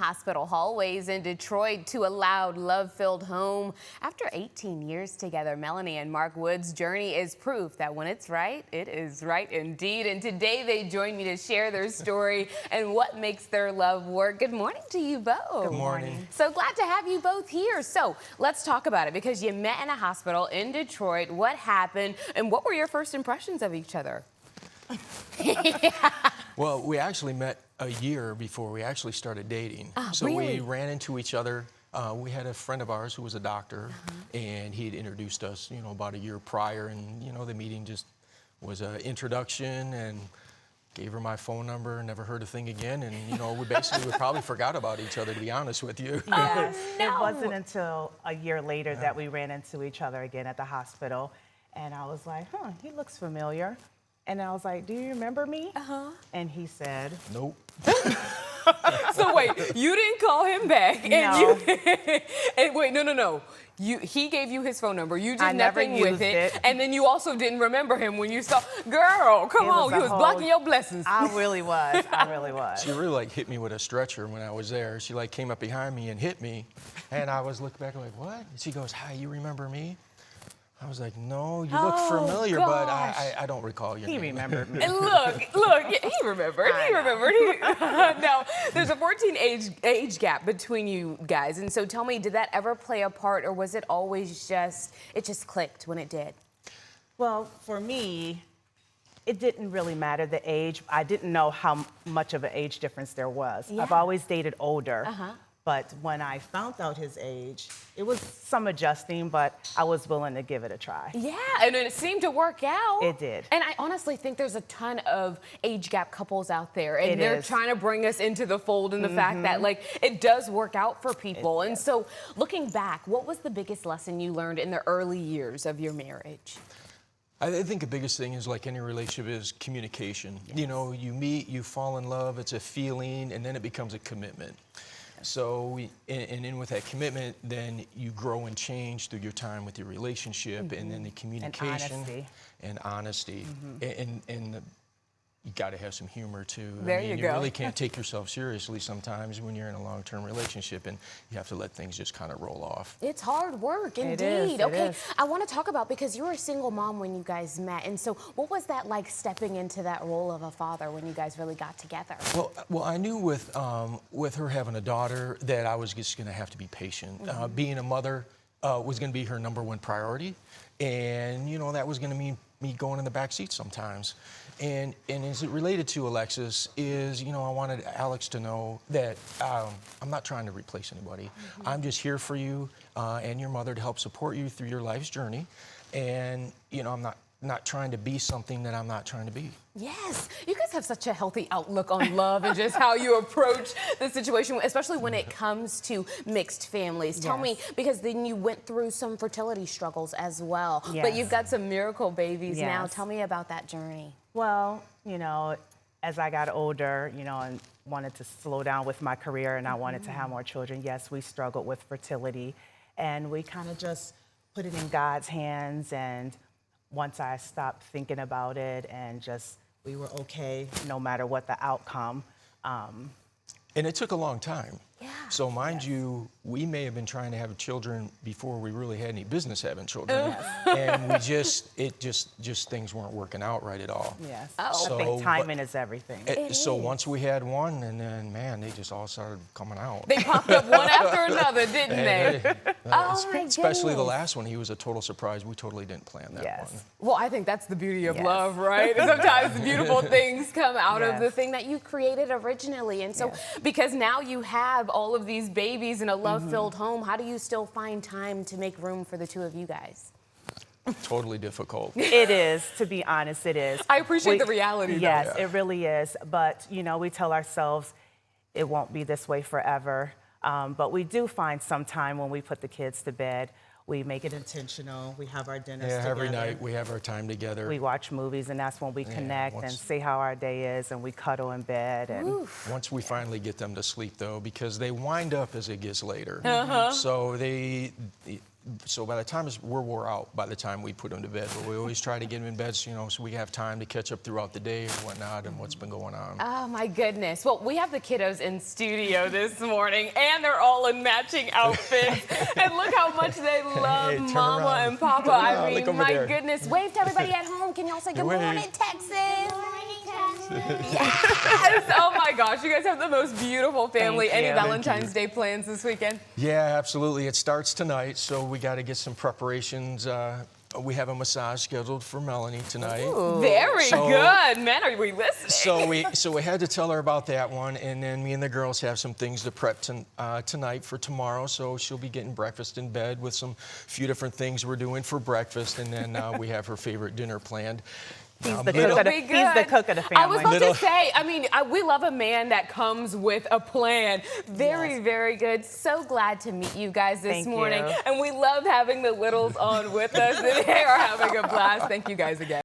hospital hallways in Detroit to a loud, love-filled home. After 18 years together, Melanie and Mark Wood's journey is proof that when it's right, it is right indeed. And today they join me to share their story and what makes their love work. Good morning to you both. Good morning. So glad to have you both here. So let's talk about it, because you met in a hospital in Detroit. What happened and what were your first impressions of each other? Well, we actually met a year before we actually started dating. So really? we ran into each other. We had a friend of ours who was a doctor, and he had introduced us, about a year prior. And, the meeting just was an introduction, and gave her my phone number, never heard a thing again. And, we probably forgot about each other, to be honest with you. Yes. It wasn't until a year later that we ran into each other again at the hospital. And I was like, he looks familiar. And I was like, do you remember me? And he said, Nope. So wait, you didn't call him back? No. And wait, no. He gave you his phone number. You did I never nothing with used it. it. And then you also didn't remember him when you saw, girl, come on, you was blocking your blessings. I really was. I really was. She really hit me with a stretcher when I was there. She came up behind me and hit me. And I was looking back like, what? And she goes, hi, you remember me? I was like, no, you look familiar, but I don't recall your name. He remembered me. And look, yeah, he remembered. Now, there's a 14 age gap between you guys. And so tell me, did that ever play a part, or was it always it just clicked when it did? Well, for me, it didn't really matter the age. I didn't know how much of an age difference there was. Yeah. I've always dated older. But when I found out his age, it was some adjusting, but I was willing to give it a try. Yeah, and it seemed to work out. It did. And I honestly think there's a ton of age gap couples out there, and they're trying to bring us into the fold in the fact that, it does work out for people. And so, looking back, what was the biggest lesson you learned in the early years of your marriage? I think the biggest thing is, like any relationship, is communication. Yes. You meet, you fall in love, it's a feeling, and then it becomes a commitment. So, and with that commitment, then you grow and change through your time with your relationship, and then the communication and honesty, and you got to have some humor too. There you go. You really can't take yourself seriously sometimes when you're in a long-term relationship, and you have to let things just kind of roll off. It's hard work, indeed. It is. I want to talk about, because you were a single mom when you guys met, and so what was that like, stepping into that role of a father when you guys really got together? Well, I knew with her having a daughter that I was just going to have to be patient. Being a mother was going to be her #1 priority, and that was going to mean me going in the back seat sometimes. And as it related to Alexis is, I wanted Alex to know that I'm not trying to replace anybody. I'm just here for you and your mother to help support you through your life's journey. And, I'm not trying to be something that I'm not trying to be. Yes, you guys have such a healthy outlook on love and just how you approach the situation, especially when it comes to mixed families. Tell me, because then you went through some fertility struggles as well, but you've got some miracle babies now. Tell me about that journey. Well, as I got older, and wanted to slow down with my career, and I wanted to have more children, yes, we struggled with fertility, and we kind of just put it in God's hands. And once I stopped thinking about it, and we were okay no matter what the outcome. And it took a long time. Yeah. So mind you, we may have been trying to have children before we really had any business having children. And things weren't working out right at all. Yes. So, I think timing is everything. So once we had one, and then, man, they just all started coming out. They popped up one after another, didn't they? Especially the last one, he was a total surprise. We totally didn't plan that one. Well, I think that's the beauty of love, right? Sometimes the beautiful things come out of the thing that you created originally. And so, because now you have all of these babies in a love-filled home, how do you still find time to make room for the two of you guys? Totally difficult. It is, to be honest, it is. I appreciate the reality, though. Yes, it really is. But, we tell ourselves it won't be this way forever. But we do find some time when we put the kids to bed. We make it intentional. We have our dinners together. Every night we have our time together. We watch movies, and that's when we connect and see how our day is, and we cuddle in bed. And once we finally get them to sleep, though, because they wind up as it gets later. So so by the time we're wore out by the time we put them to bed, but we always try to get them in bed, so, so we have time to catch up throughout the day and whatnot and what's been going on. Oh my goodness. Well, we have the kiddos in studio this morning and they're all in matching outfits. And look how much they love turn Mama around. and Papa. Turn around. I Look mean, over my there. goodness. Wave to everybody at home. Can y'all say good Wave. morning, Texas? Yes. Oh my gosh, you guys have the most beautiful family. Thank Any you. Valentine's Day plans this weekend? Yeah, absolutely. It starts tonight, so we got to get some preparations. We have a massage scheduled for Melanie tonight. Very So- good. Man, are we listening? So we had to tell her about that one, and then me and the girls have some things to prep tonight for tomorrow. So she'll be getting breakfast in bed with some few different things we're doing for breakfast, and then we have her favorite dinner planned. He's Um, the little- cook of the, Be he's the good. cook of the I was family. about to say, I mean, we love a man that comes with a plan. Very, very good. So glad to meet you guys this Thank morning. you. And we love having the littles on with us. They are having a blast. Thank you guys again.